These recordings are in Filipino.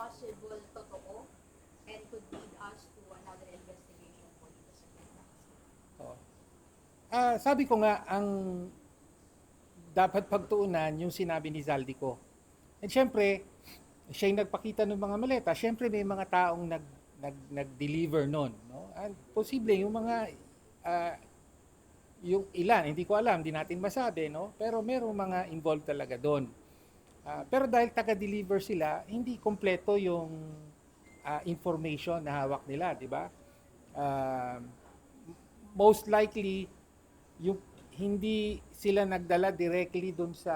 possible totoo and could lead us to another investigation po dito sa Philippines? Oo. Sabi ko nga, ang dapat pagtuunan yung sinabi ni Zaldico. And syempre, siya yung nagpakita ng mga maleta. Syempre may mga taong nag-deliver nun. No? And posible yung mga, ah, yung ilan, hindi ko alam, hindi natin masabi, no? Pero merong mga involved talaga doon. Pero dahil taga-deliver sila, hindi kompleto yung information na hawak nila, di ba? Ah, Most likely, yung hindi sila nagdala directly doon sa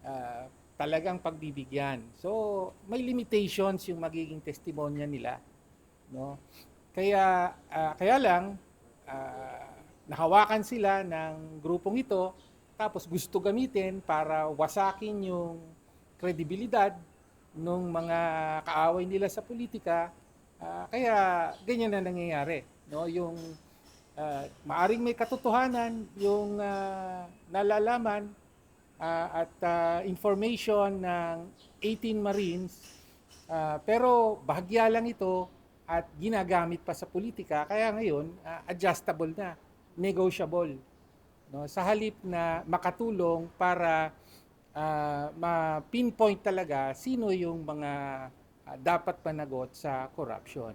ah, talagang pagbibigyan. So, may limitations yung magiging testimonya nila, no? Kaya lang nahawakan sila ng grupong ito tapos gusto gamitin para wasakin yung kredibilidad ng mga kaaway nila sa politika. Kaya ganyan na nangyayari, no? Yung maaring may katotohanan yung nalalaman at information ng 18 Marines, pero bahagya lang ito at ginagamit pa sa politika. Kaya ngayon, adjustable na, negotiable. No? Sa halip na makatulong para ma-pinpoint talaga sino yung mga dapat managot sa corruption.